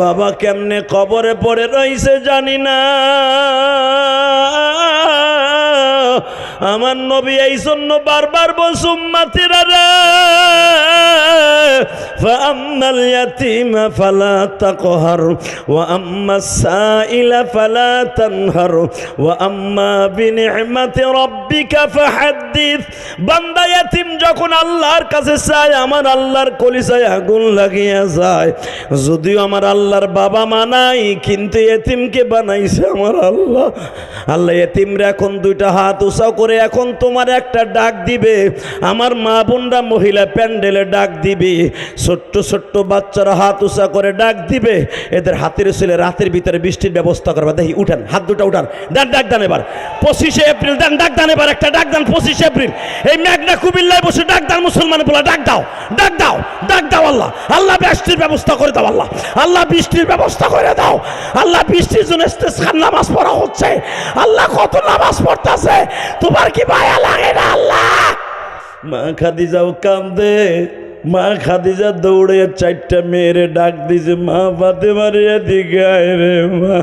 বাবা কেমনে কবরে পড়ে রইছে জানি না। আমার নবী এই জন্য বারবার বলছে উম্মতিরা রে, ফাআম্মাল ইয়াতীমা ফালা তাকহার ওয়া আম্মাস সাইলা ফালা তানহার ওয়া আম্মা বিনি'মাতি রাব্বিকা ফাহাদ্দিস। বান্দা ইয়াতীম যখন আল্লাহর কাছে চায়, আমার আল্লাহর কলিজায় আগুন লাগিয়া যায়। যদিও আমার আল্লাহর বাবা মানাই, কিন্তু ইয়াতীমকে বানাইছে আমার আল্লাহ। আল্লাহ ইয়াতীমরা এখন দুইটা হাত উঁচা করে এখন তোমার একটা ডাক দিবে। আমার মা বোনরা মহিলা প্যান্ডেলে ডাক দিবে, ছোট্ট ছোট্ট বাচ্চারা হাত উঁচা করে ডাক দিবে। এদের হাতের ছেলে রাতের ভিতরে বৃষ্টির ব্যবস্থা করবে। দেখি উঠান, হাত দুটা উঠান, দেন ডাক দেন এবার 25শে এপ্রিল, দেন ডাক দেন এবার, একটা ডাক দেন 25শে এপ্রিল। এই মেঘনা কুমিল্লায় বসে ডাক দেন, মুসলমান বলা ডাক দাও, ডাক দাও, ডাক দাও। আল্লাহ আল্লাহ বৃষ্টির ব্যবস্থা করে দাও, আল্লাহ আল্লাহ বৃষ্টির ব্যবস্থা করে দাও। আল্লাহ বৃষ্টির জন্য ইস্তেসকার নামাজ পড়া হচ্ছে। আল্লাহ কত নামাজ পড়তেছে, তোমার কি মায়া লাগে না আল্লাহ? মা খাদিজাও কান্দে। মা খাদিজা দৌড়ে 4টা মেয়েরে ডাক দিছে, মা ফাতেমার এদিকে আয় রে মা।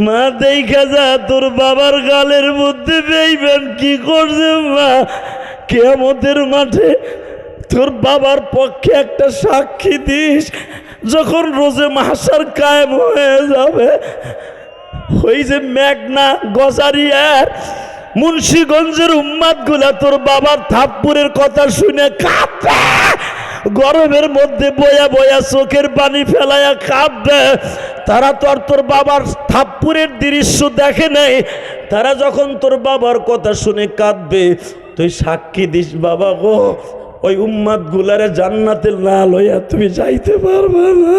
মা দেখা যা, তোর বাবার গালের মধ্যে বেইমান কি করছে মা। কিয়ামতের মাঠে তোর বাবার পক্ষে একটা সাক্ষী দিস। যখন রোজে মাহশার কায়েম হয়ে যাবে, ওই যে মেঘনা গজারিয়ার মুন্সিগঞ্জের উম্মাদ গুলা তোর বাবার থাপ্পুরের কথা শুনে কাঁদবে, গরমের মধ্যে বয়া বয়া চোখের পানি ফেলায়া কাঁদবে। তারা তো আর তোর বাবার থাপ্পুরের দৃশ্য দেখে নাই। তারা যখন তোর বাবার কথা শুনে কাঁদবে, তুই সাক্ষী দিস বাবা গো, ওই উম্মাদ গুলারে জান্নাতে না লইয়া তুমি যাইতে পারবে না।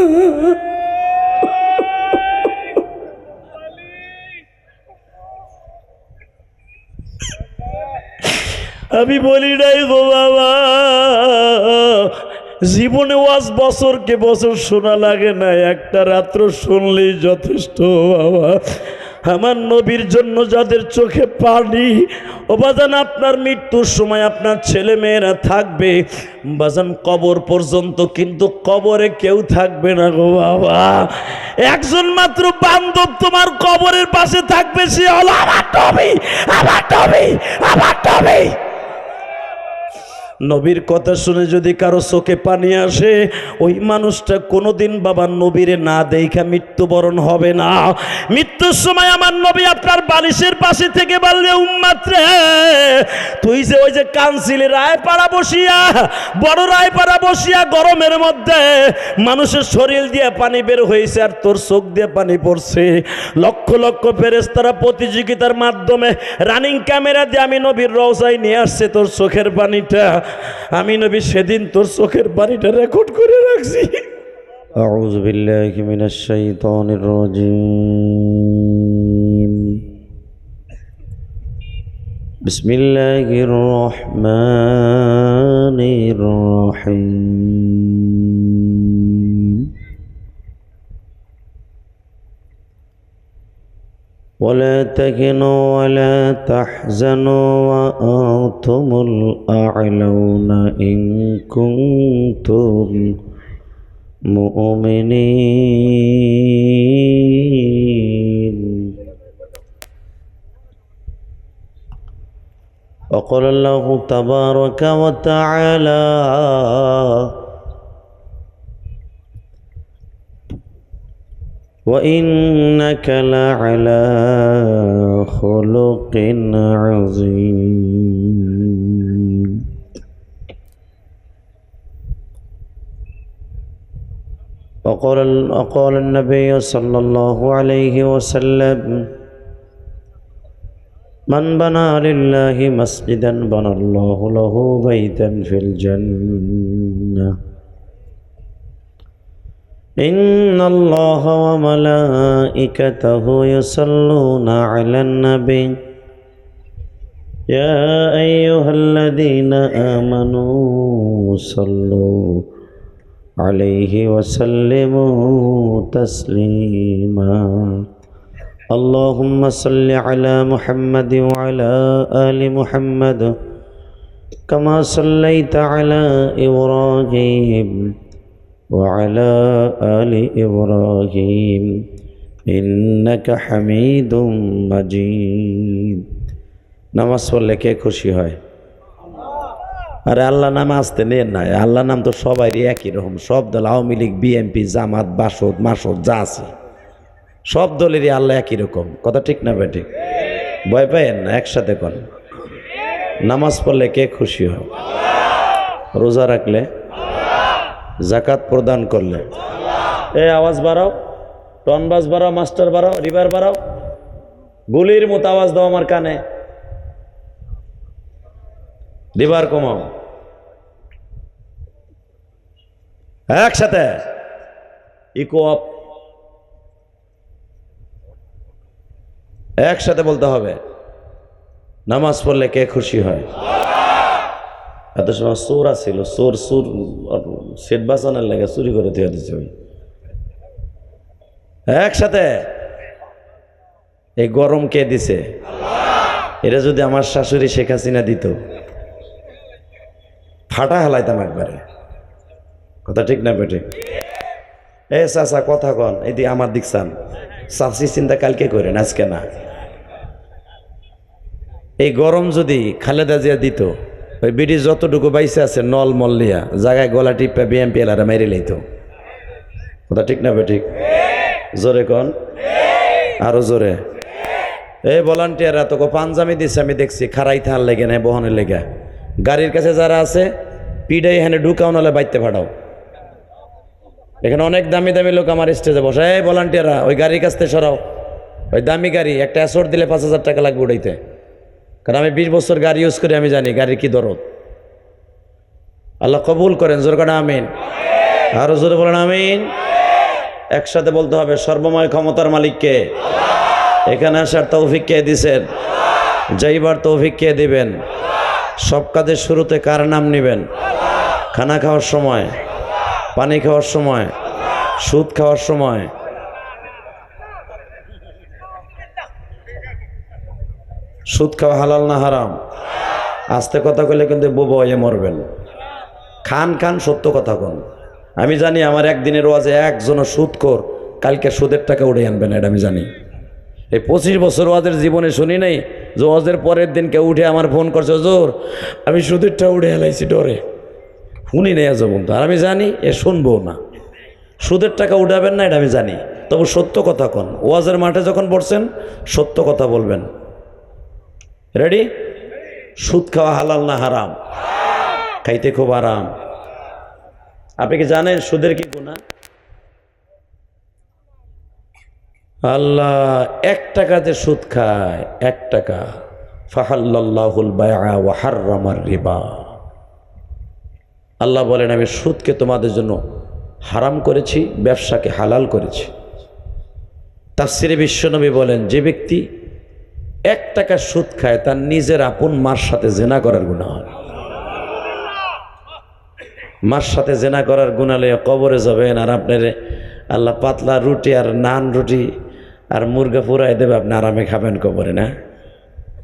আমি বলি নাই গো বাবা, জীবনে ওয়াজ বছরকে বছর শোনা লাগে না, একটা রাত্র শুনলেই যথেষ্ট বাবা। আমার নবীর জন্য যাদের চোখে পানি, ও বাজান আপনার মৃত্যুর সময় আপনার ছেলে মেয়েরা থাকবে বাজান কবর পর্যন্ত, কিন্তু কবরে কেউ থাকবে না গো বাবা। একজন মাত্র বান্ধব তোমার কবরের পাশে থাকবে, সে হলো আমার নবী, আমার নবী, আমার নবী। নবীর কথা শুনে যদি কারো চোখে পানি আসে, ওই মানুষটা কোনোদিন বাবা নবীরে না দেখা মৃত্যুবরণ হবে না। মৃত্যুর সময় আমার নবী আপনার বালিশের পাশে থেকে বললে, উম্মাত রে, তুই যে ওই যে কানছিলি রায়পাড়া বসিয়া, বড় রায়পাড়া বসিয়া গরমের মধ্যে মানুষের শরীর দিয়ে পানি বের হয়েছে আর তোর চোখ দিয়ে পানি পড়ছে। লক্ষ লক্ষ ফেরেশতারা প্রতিযোগিতার মাধ্যমে রানিং ক্যামেরা দিয়ে আমি নবীর রওজায় নিয়ে আসছে তোর চোখের পানিটা। আমি নবী সেদিন তোর চোখের পানিটা রেকর্ড করে রাখছি। আউযু বিল্লাহি মিনাশ শাইতানির রাজীম। বিসমিল্লাহির রহমানির রহিম। ولا تهنوا ولا تحزنوا وأنتم الأعلون إن كنتم مؤمنين. وقال الله تبارك وتعالى وإنك لعلى خلق عظيم. وقال النبي صلى الله عليه وسلم من بنى لله مسجدا بنى الله له بيتا في الجنة. إن الله وملائكته يصلون على النبي يا أيها الذين آمنوا صلوا عليه وسلموا تسليما. اللهم صل على محمد وعلى آل محمد كما صليت على إبراهيم وعلى آل إبراهيم إنك حميد مجيد নামাজ পড়লে কে খুশি হয়? আরে আল্লাহ নাম আসতে নেন না, আল্লাহ নাম তো সবারই একই রকম। সব দল, আওয়ামী লীগ, বিএনপি, জামাত, বাসদ, মাসদ যা আছে সব দলেরই আল্লাহ একই রকম। কথা ঠিক না বেঠিক? ভয় পাইয়েন না, একসাথে করেন। নামাজ পড়লে কে খুশি হয়? রোজা রাখলে, জাকাত প্রদান করলে। এই আওয়াজ বাড়াও, টনবাজ বাড়াও, মাস্টার বাড়াও, রিভার বাড়াও, গুলির মতো আওয়াজ দাও আমার কানে। রিভার কমাও, একসাথে ইকো আপ, একসাথে বলতে হবে। নামাজ পড়লে কে খুশি হয়? এত সময় চোর আসছিল, চোর সেট বাঁচানোর লেগে চুরি করে দিয়ে দিচ্ছে। একসাথে এই গরম কে দিছে? এটা যদি আমার শাশুড়ি শেখ হাসিনা দিত, ফাটা হালাইতাম একবারে। কথা ঠিক না বেটে? এ চাচা কথা কন, এদি আমার দিক চান। চাষি চিন্তা কালকে করেন, আজকে না। এই গরম যদি খালেদা জিয়া দিত, ওই বিডি যতটুকু বাইসে আছে নল মল্লিয়া জায়গায় গলা টিপা বিএমপি এলারা মেরে লইত। কথা ঠিক না বেঠিক? জোরে কন, আরো জোরে। এই ভলান্টিয়াররা তোকে পাঞ্জামি দিচ্ছে, আমি দেখছি খারাই থার লেগে নেই, বহনের লেগে। গাড়ির কাছে যারা আছে পিডাই এখানে ঢুকাও, নাহলে বাইতে ফাটাও। এখানে অনেক দামি দামি লোক আমার স্টেজে বসে। এই ভলান্টিয়াররা ওই গাড়ির কাছ থেকে সরাও। ওই দামি গাড়ি একটা অ্যাসোর্ট দিলে 5,000 টাকা লাগবে উঠাইতে। কারণ আমি 20 বছর গাড়ি ইউজ করি, আমি জানি গাড়ির কি দরদ। আল্লাহ কবুল করেন, জোর করে আমিন। আরো জোরে বলেন আমিন। একসাথে বলতে হবে, সর্বময় ক্ষমতার মালিককে, এখানে আসার তৌফিক কে দিছেন, যাইবার তৌফিক কে দিবেন, সব কাজের শুরুতে কার নাম নিবেন? খানা খাওয়ার সময়, পানি খাওয়ার সময়, সুদ খাওয়ার সময়। সুদ খাওয়া হালাল না হারাম? আস্তে কথা কইলে কিন্তু বোবা হয়ে মরবেন। খান খান, সত্য কথা কন। আমি জানি আমার একদিনের ওয়াজে একজনও সুদখোর কালকে সুদের টাকা উঠে আনবে না, এটা আমি জানি। এই 25 বছর ওয়াজের জীবনে শুনি নাই যে ওয়াজের পরের দিন কেউ উঠে আমার ফোন করছে, জোর আমি সুদেরটা উঠে এলাইছি ডরে। শুনি নেই আজ বন্ধু, আর আমি জানি এ শুনবো না। সুদের টাকা উঠাবেন না, এটা আমি জানি। তবু সত্য কথা কন। ওয়াজের মাঠে যখন পড়ছেন সত্য কথা বলবেন। রেডি? সুদ খাওয়া হালাল না হারাম? খাইতে খুব আরাম। আপনি কি জানেন সুদের কি গুনাহ? আল্লাহ 1 টাকাতে সুদ খায়, 1 টাকা। ফাহাল্লাল্লাহুল বাইআ ওয়া হাররামার রিবা। আল্লাহ বলেন আমি সুদকে তোমাদের জন্য হারাম করেছি, ব্যবসাকে হালাল করেছি। তাফসিরে বিশ্বনবী বলেন যে ব্যক্তি 1 টাকা সুদ খায় তার নিজের আপন মার সাথে জিনা করার গুনাহ হয়। মার সাথে জিনা করার গুনাহ লয়ে কবরে যাবেন, আর আপনার আল্লাহ পাতলা রুটি আর নান রুটি আর মুরগা পুরাই দেবে, আপনি আরামে খাবেন কবরে। না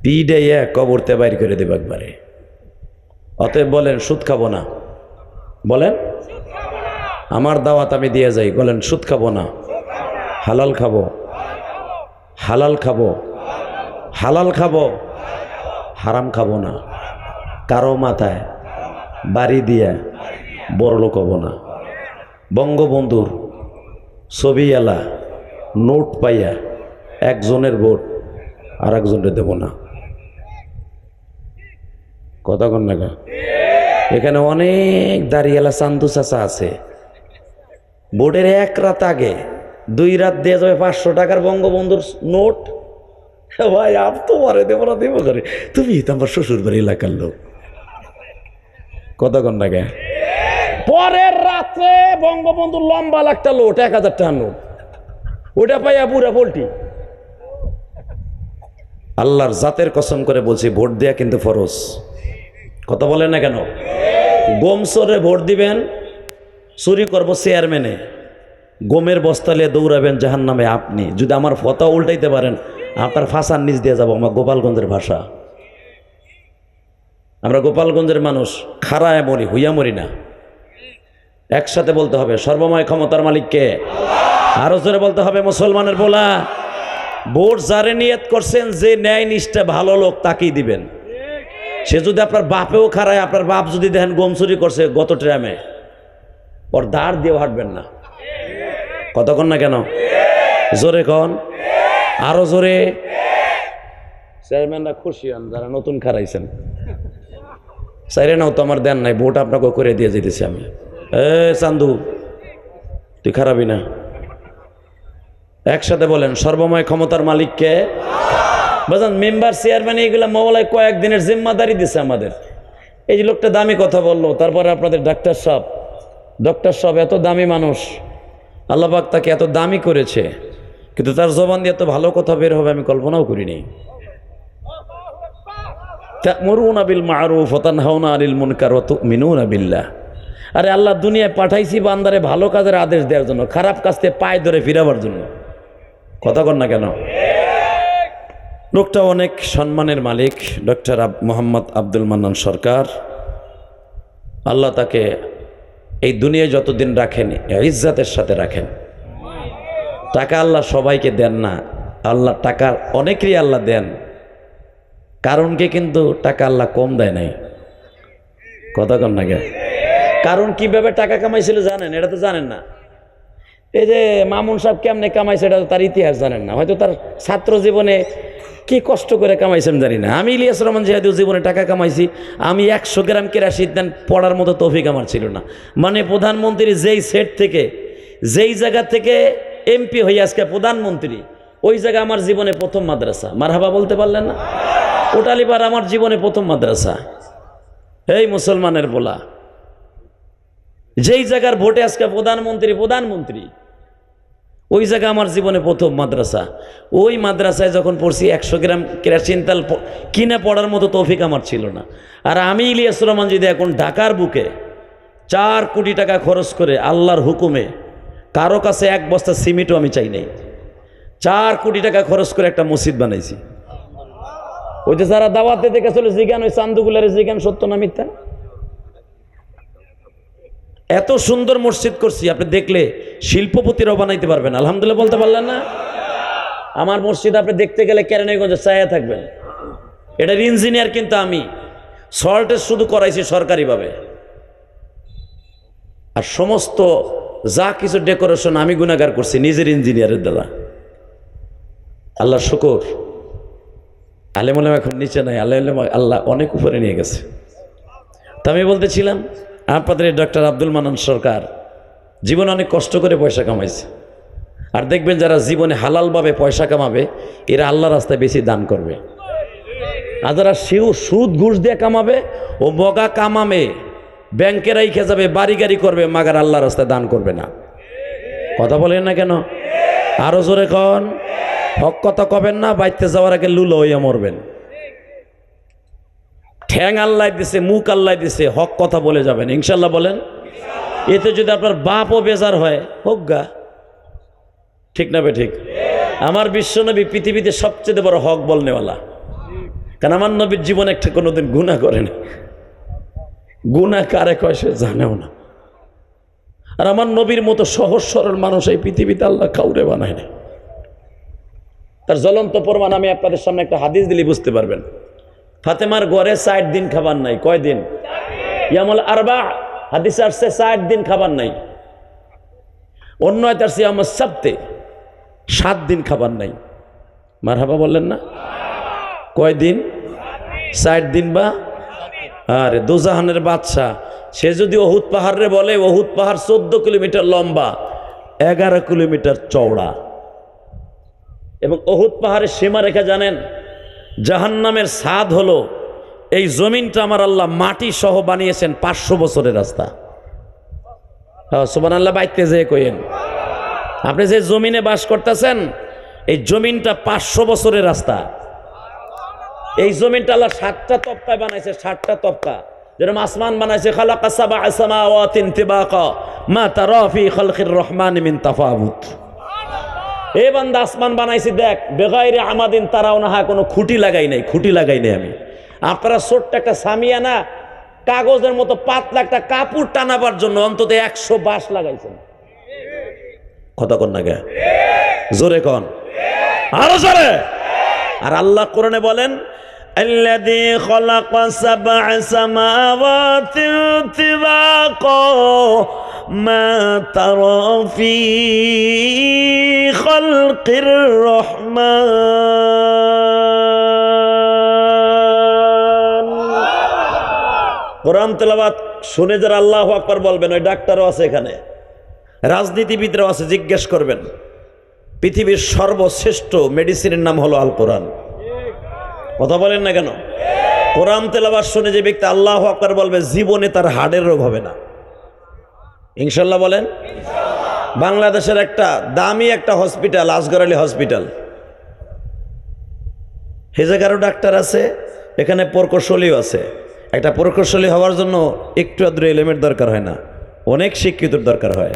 পিডাইয়া কবরতে বাইর করে দেবে একবারে। অতএব বলেন সুদ খাবো না। বলেন আমার দাওয়াত আমি দিয়ে যাই। বলেন সুদ খাবো না, হালাল খাবো, হালাল খাবো, হালাল খাবো, হারাম খাবো না। কারো মাথায় বাড়ি দিয়া বড়লোক হবো না। বঙ্গবন্ধুর ছবিওয়ালা নোট পাইয়া একজনের ভোট আর একজনের দেব না। কথা কন না? এখানে অনেক দাঁড়িয়ালা চান্দু চাচা আছে, ভোটের 1 রাত আগে 2 রাত দিয়ে যাবে 500 টাকার বঙ্গবন্ধুর নোট। ভাই আপ তো মারে দেবো না, দেবো করে। তুমি তো আমার শ্বশুর বাড়ি এলাকার লোক। কথা কন না? পরের রাত্রে বঙ্গবন্ধুর লম্বা একটা লোট, 1000 টাকার নোট, ওটা পাইয়া পুরা পোল্টি। আল্লাহর জাতের কসম করে বলছি, ভোট দেয়া কিন্তু ফরজ। কথা বলেন না কেন? গোমসরে ভোট দিবেন, চুরি করবো চেয়ারম্যানে, গমের বস্তা নিয়ে দৌড়াবেন জাহান্নামে আপনি। যদি আমার ফতা উল্টাইতে পারেন আপনার ফাঁসার নিচ দিয়ে যাবো। আমার গোপালগঞ্জের ভাষা, আমরা গোপালগঞ্জের মানুষ খাড়ায় মরি, হইয়া মরি না। একসাথে বলতে হবে সর্বময় ক্ষমতার মালিক কে? আরো জোরে বলতে হবে মুসলমানের বলা। ভোট যারে নিয়ত করছেন যে ন্যায় নিষ্ঠা ভালো লোক তাকেই দিবেন। সে যদি আপনার বাপেও খারায়, আপনার বাপ যদি দেখেন গম চুরি করছে গত ট্রামে, ওর ধার দিয়ে হাঁটবেন না। কতক্ষণ না কেন? জোরে কন, আরো জোরে। চেয়ারম্যানরা খুশি হন যারা নতুন খারাইছেন। চাইরে নাও তো আমার দেন নাই, ভোট আপনাকে করে দিয়ে যেতেছি আমি। চান্দু তুই খারাপই না। একসাথে বলেন সর্বময় ক্ষমতার মালিককে। বুঝলেন, মেম্বার চেয়ারম্যান এইগুলা মহলায় কয়েকদিনের জিম্মাদারি দিছে আমাদের। এই যে লোকটা দামি কথা বললো, তারপরে আপনাদের ডাক্তার সাহেব এত দামি মানুষ, আল্লাহ পাক তাকে এত দামি করেছে, কিন্তু তার জবান দিয়ে এত ভালো কথা বের হবে আমি কল্পনাও করিনি। তা'মুরুনা বিল মা'রুফ ওয়া তানহাউনা আনিল মুনকার ওয়া তু'মিনুনা বিল্লাহ। আরে আল্লাহ দুনিয়ায় পাঠাইছি বান্দারে ভালো কাজের আদেশ দেওয়ার জন্য, খারাপ কাজতে পায়ে ধরে ফিরাবার জন্য। কথা কন না কেন? লোকটা অনেক সম্মানের মালিক, ডক্টর মোহাম্মদ আব্দুল মান্নান সরকার। আল্লাহ তাকে এই দুনিয়ায় যতদিন রাখেন ইজ্জতের সাথে রাখেন। টাকা আল্লাহ সবাইকে দেন না, আল্লাহ টাকা অনেকেরই আল্লাহ দেন, কারণকে কিন্তু টাকা আল্লাহ কম দেয় নাই। কথা কন না কেন? কারণ কিভাবে টাকা কামাইছিল জানেন? এটা তো জানেন না। এই যে মামুন সাহেব কেমনে কামাইছে এটা তো তার ইতিহাস জানেন না। হয়তো তার ছাত্র জীবনে কি কষ্ট করে কামাইছেন জানি না। আমি ইলিয়াস রহমান যেহেতু জীবনে টাকা কামাইছি, আমি 100 গ্রাম কেরাসিন দেন পড়ার মতো তৌফিক আমার ছিল না। মানে প্রধানমন্ত্রী যেই সেট থেকে, যেই জায়গা থেকে এমপি হয়ে আজকে প্রধানমন্ত্রী, ওই জায়গা আমার জীবনে প্রথম মাদ্রাসা। মারহাবা বলতে পারলেন না? কোটালিপার আমার জীবনে প্রথম মাদ্রাসা। এই মুসলমানের বলা, যেই জায়গার ভোটে আজকে প্রধানমন্ত্রী, ওই জায়গা আমার জীবনে প্রথম মাদ্রাসা। ওই মাদ্রাসায় যখন পড়ছি 100 গ্রাম কেরাসিন তেল কিনে পড়ার মতো তৌফিক আমার ছিল না। আর আমি ইলিয়াস রহমান যদি এখন ঢাকার বুকে 4 কোটি টাকা খরচ করে আল্লাহর হুকুমে, কারো কাছে 1 বস্তা সিমেন্টও আমি চাই নাই, 4 কোটি টাকা খরচ করে একটা মসজিদ বানাইছি। ওই যে যারা দাওয়াতে দেখে চলে জিজ্ঞান, ওই চান্দুগুলারে জিজ্ঞান সত্য না মিথ্যা। এত সুন্দর মসজিদ করছি, আপনি দেখলে শিল্পপতিরাও বানাইতে পারবেন। আলহামদুলিল্লাহ বলতে পারলেন না? আমার মসজিদ আপনি দেখতে গেলে কেরানীগঞ্জে চায়া থাকবেন। এটার ইঞ্জিনিয়ার কিন্তু আমি, সল্টেজ শুধু করাইছি সরকারিভাবে, আর সমস্ত যা কিছু ডেকোরেশন আমি গুনাহগার করছি নিজের ইঞ্জিনিয়ারের দ্বারা। আল্লাহর শুকর। আলেম ওলামা এখন নিচে নাই, আল্লাহ অনেক উপরে নিয়ে গেছে। তা আমি বলতেছিলাম, আপনাদের ডক্টর আব্দুল মান্নান সরকার জীবনে অনেক কষ্ট করে পয়সা কামাইছে। আর দেখবেন যারা জীবনে হালালভাবে পয়সা কামাবে এরা আল্লাহ রাস্তায় বেশি দান করবে। আর যারা সুদ ঘুষ দিয়ে কামাবে ও মগা কামামে ব্যাংকে রাইখে যাবে, বাড়ি গাড়ি করবে, মাগার আল্লাহ রাস্তায় দান করবে না। কথা বলেন না কেন? আরো জোরে কন। হক কথা কবেন না, বাইতে যাওয়ার আগে লুলো হইয়া মরবেন। ঠ্যাং আল্লাহ দিছে, মুখ আল্লাহ দিছে, হক কথা বলে যাবেন ইনশাল্লাহ। বলেন, এতে যদি আপনার বাপও বেজার হয় হোক গা, ঠিক না বে ঠিক? আমার বিশ্বনবী পৃথিবীতে সবচেয়ে বড় হক বলনেওয়ালা, কারণ আমার নবীর জীবনে একটা কোনোদিন গুনাহ করেনি। গুনাহ কারে কয় সে জানেও না। আর আমার নবীর মতো সহজ সরল মানুষ এই পৃথিবীতে আল্লাহ কাউরে বানায় না। তার জ্বলন্ত প্রমাণ আমি আপনাদের সামনে একটা হাদিস দিলে বুঝতে পারবেন। ফাতেমার ঘরে 60 দিন খাবার নাই। কয় দিন? ইয়ামুল আরবা হাদিসে আসছে 60 দিন খাবার নাই। অন্য একটা আসছে ইয়ামুস সাবতে 7 দিন খাবার নাই। মারহাবা বললেন না? কয় দিন? 60 দিন। বা আরে দোজাহানের বাদশা, সে যদি ওহুদ পাহাড়ে বলে, ওহুদ পাহাড় 14 কিলোমিটার লম্বা, 11 কিলোমিটার চওড়া, এবং ওহুদ পাহাড়ের সীমা রেখা জানেন? জাহান্নামের স্বাদ হলো এই জমিনটা আমার আল্লাহ মাটি সহ বানিয়েছেন 500 বছরের রাস্তা। সুবহানাল্লাহ বাইতে যেয়ে কইেন, আপনি যে জমিনে বাস করতেছেন এই জমিনটা 500 বছরের রাস্তা। এই জমিনটা আল্লাহ 7টা তবকায় বানাইছে, 7টা তবকা। যেরকম আসমান বানাইছে, খালাকা সাবআ সামাওয়াতিন তিবাকা মা তারা ফি খালকির রহমান মিন তাফাউত। এ বান্দা আসমান বানাইছি দেখ, বেগাইরে আমাদিন তারাও না, কোনো খুঁটি লাগাই নাই, খুঁটি লাগাই নাই আমি। আপনারা ছোট্ট একটা সামিয়ানা কাগজের মতো পাতলা একটা কাপড় টানাবার জন্য অন্তত 100 বাঁশ লাগাইছেন। কথা কন না গে, জোরে কন, আরো জোরে। আর আল্লাহ কোরআনে বলেন الذي خلق 7 سماوات طباقا ما ترى في خلق الرحمن। কোরআন তেলাওয়াত শুনে যারা আল্লাহু আকবার বলবেন, ওই ডাক্তারও আছে এখানে, রাজনীতিবিদরাও আছে, জিজ্ঞেস করবেন পৃথিবীর সর্বশ্রেষ্ঠ মেডিসিনের নাম হলো আল কোরআন। কথা বলেন না কেন? কোরআন তেলাওয়াত শুনে যে ব্যক্তি আল্লাহু আকবার বলবে, জীবনে তার হার্টের রোগ হবে না, ইনশাল্লাহ বলেন। বাংলাদেশের একটা দামি একটা হসপিটাল, আসগর আলী হসপিটাল, এই জায়গারও ডাক্তার আছে, এখানে প্রকৌশলীও আছে। একটা প্রকৌশলী হওয়ার জন্য একটু আদ্র এলিমেন্ট দরকার হয় না, অনেক শিক্ষিতর দরকার হয়।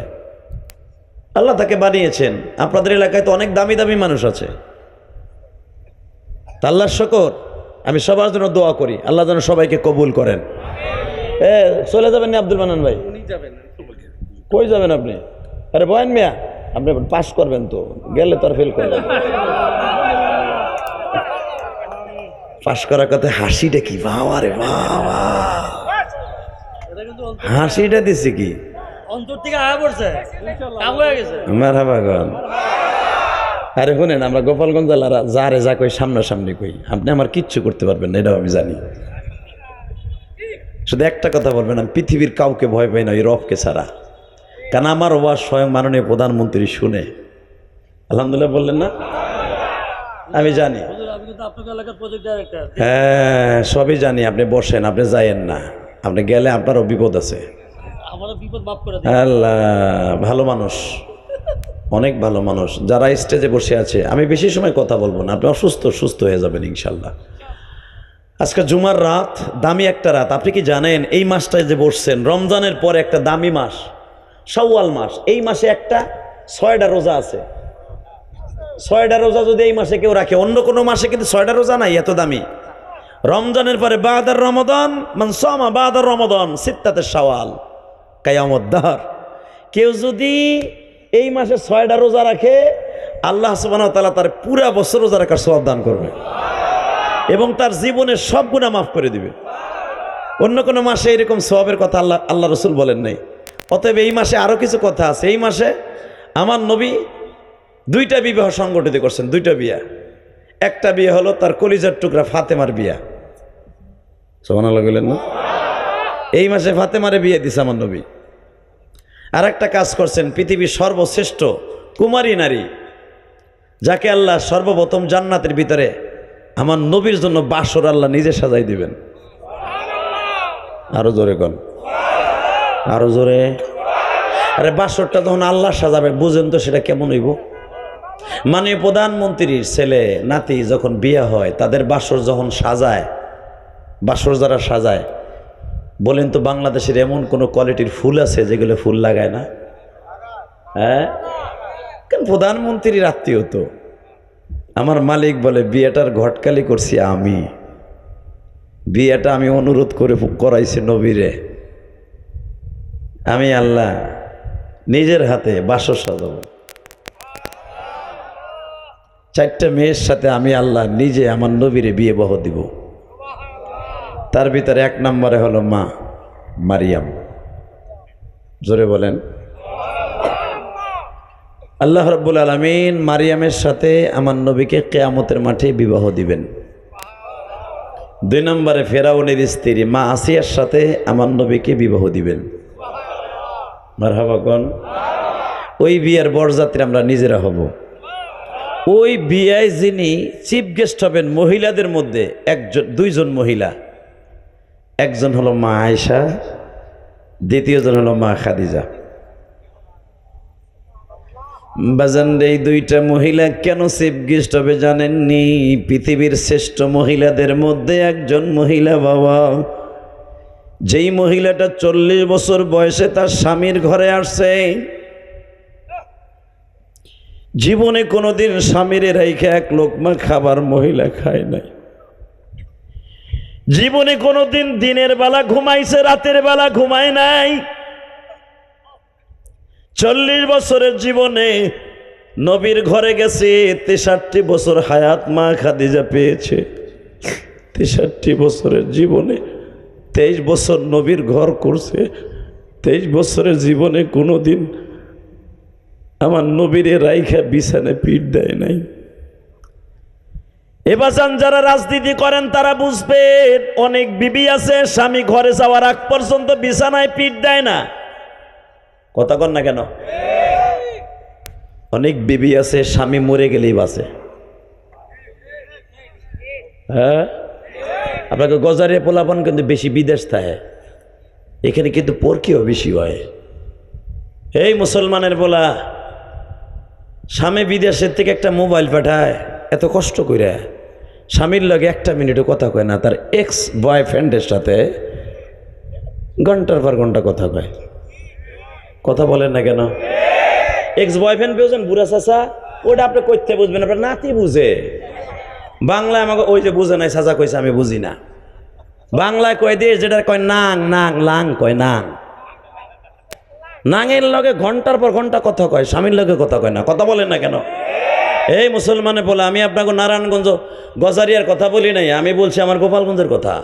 আল্লাহ তাকে বানিয়েছেন। আপনাদের এলাকায় তো অনেক দামি দামি মানুষ আছে। আল্লাহর শুকর, আমি সবার জন্য দোয়া করি, আল্লাহ যেন সবাইকে কবুল করেন। চলে যাবেন না আব্দুল মান্নান ভাই? কই যাবেন আপনি? আরে বয়ান মিয়া, আপনি পাস করবেন তো, গেলে তো আর ফেল করবেন। পাস করার কথা হাসিটা কি বাবা রে বাবা, হাসিটা দিছে কি অন্তর থেকে আয়া পড়ছে, কাম হয়ে গেছে। মারহাবা গান। আরে শুনেন, আমরা গোপালগঞ্জ জেলারা যারে যা কই সামনাসামনি কই, আপনি আমার কিচ্ছু করতে পারবেন না, এটাও আমি জানি। শুধু একটা কথা বলবেন, আমি পৃথিবীর কাউকে ভয় পাই না, ওই রবকে ছাড়া। কারণ আমার ওয়াজ স্বয়ং মাননীয় প্রধানমন্ত্রী শুনে। আলহামদুলিল্লাহ বললেন না? আমি জানি, হ্যাঁ সবই জানি। আপনি বসেন, আপনি যাইয়েন না, আপনি গেলে আপনারও বিপদ আছে। আল্লাহ ভালো মানুষ, অনেক ভালো মানুষ যারা স্টেজে বসে আছে। আমি বেশি সময় কথা বলবো না, আপনি অসুস্থ, সুস্থ হয়ে যাবেন ইনশাল্লাহ। আজকে জুমার রাত, দামি একটা রাত। আপনি কি জানেন এই মাসটায় যে বসছেন, রমজানের পরে একটা দামি মাস শাওয়াল মাস। এই মাসে একটা 6টা রোজা আছে। 6টা রোজা যদি এই মাসে কেউ রাখে, অন্য কোনো মাসে কিন্তু 6টা রোজা নাই, এত দামি। রমজানের পরে বাদার রমাদান, মান সামা বাদার রমাদান সিত্তাতে শাওয়াল কিয়ামত দাহর। কেউ যদি এই মাসে 6টা রোজা রাখে, আল্লাহ সুবহানাহু ওয়া তাআলা তার পুরা বছর রোজা রাখার সওয়াব দান করবে এবং তার জীবনের সব গুনাহ মাফ করে দিবে। অন্য কোনো মাসে এরকম সওয়াবের কথা আল্লাহ রাসূল বলেন নাই। অতএব এই মাসে আরো কিছু কথা আছে। এই মাসে আমার নবী 2টা বিবাহ সংগঠিত করছেন, 2টা বিয়া। একটা বিয়ে হলো তার কলিজার টুকরা ফাতেমার বিয়া, সুবহানাল্লাহ বলেন না? এই মাসে ফাতেমারে বিয়ে দিছে আমার নবী। আর একটা কাজ করছেন, পৃথিবীর সর্বশ্রেষ্ঠ কুমারী নারী, যাকে আল্লাহ সর্বপ্রথম জান্নাতের ভিতরে আমার নবীর জন্য বাসর আল্লাহ নিজে সাজাই দিবেন। আরো জোরে কোন, আরো জোরে। আরে বাসরটা যখন আল্লাহ সাজাবে, বুঝেন তো সেটা কেমন হইব? মানে প্রধানমন্ত্রীর ছেলে নাতি যখন বিয়ে হয়, তাদের বাসর যখন সাজায়, বাসর যারা সাজায়, বলেন তো বাংলাদেশের এমন কোন কোয়ালিটির ফুল আছে যেগুলো ফুল লাগায় না? হ্যাঁ, কারণ প্রধানমন্ত্রীর আত্মীয় তো। আমার মালিক বলে, বিয়েটার ঘটকালি করছি আমি, বিয়েটা আমি অনুরোধ করে করাইছি নবীরে। আমি আল্লাহ নিজের হাতে বাসর সাজাবো। 4টা মেয়ের সাথে আমি আল্লাহ নিজে আমার নবীরে বিয়ে বহ দিব। তার ভিতরে 1 নম্বরে হলো মা মারিয়াম। জোরে বলেন। আল্লাহ রাব্বুল আলামিন মারিয়ামের সাথে আমার নবীকে কিয়ামতের মাঠে বিবাহ দিবেন। 2 নম্বরে ফেরাউনের স্ত্রী মা আসিয়ার সাথে আমার নবীকে বিবাহ দিবেন। মারহাবা কোন। ওই বিয়ের বরযাত্রী আমরা নিজেরা হব। ওই বিয়ায় যিনি চিফ গেস্ট হবেন, মহিলাদের মধ্যে 2জন মহিলা, একজন হলো মা আয়েশা, দ্বিতীয়জন হলো মা খাদিজা। বাজান, এই 2টা মহিলা কেন চিফ গেস্ট হবে জানেননি? পৃথিবীর শ্রেষ্ঠ মহিলাদের মধ্যে একজন মহিলা বাবা, যেই মহিলাটা 40 বছর বয়সে তার স্বামীর ঘরে আসছে, জীবনে কোনোদিন স্বামীর রাইখে 1 লোকমা খাবার মহিলা খায় নাই। জীবনে কোনোদিন দিনের বেলা ঘুমাইছে, রাতের বেলা ঘুমায় নাই। 40 বছরের জীবনে নবীর ঘরে গেছে, 63 বছর হায়াত মা খাদিজা পেয়েছে। 63 বছরের জীবনে 23 বছর নবীর ঘর করছে। 23 বছরের জীবনে কোনোদিন আমার নবীরে রাইখা বিছানায় পিঠ দেয় নাই। এবাজান যারা রাজনীতি করেন তারা বুঝবেন, অনেক বিবি আছে স্বামী ঘরে যাওয়ার আগ পর্যন্ত বিছানায় পিঠ দেয় না। কথা কন না কেন? অনেক বিবি আছে স্বামী মরে গেলেই বাঁচে। হ্যাঁ, আপনাকে গজারিয়া পোলাপান কিন্তু বেশি বিদেশ থাকে, এখানে কিন্তু পরকিও বেশি হয়। এই মুসলমানের বলা স্বামী বিদেশের থেকে একটা মোবাইল পাঠায়, এত কষ্ট করে স্বামীর লগে 1 মিনিটও কথা কয় না, তার এক্স বয়ফ্রেন্ডের সাথে ঘন্টার পর ঘন্টা কথা কয়। কথা বলেন না কেন? এক্স বয়ফ্রেন্ড বুঝেন, বুড়া চাচা, ওটা আপনি কইতে বুঝবেন, আপনার নাতি বুঝে। বাংলায় আমাকে ওই যে বুঝে নাই চাচা কইছে, আমি বুঝি না। বাংলায় কয় দিয়ে যেটা কয় নাং নাং লাং কয় নাং। নাঙের লগে ঘন্টার পর ঘন্টা কথা কয়, স্বামীর লগে কথা কয় না। কথা বলেন না কেন? এই মুসলমানে বলে, আমি আপনাকে নারায়ণগঞ্জ গজারিয়ার কথা বলি নাই, আমি বলছি আমার গোপালগঞ্জের কথা।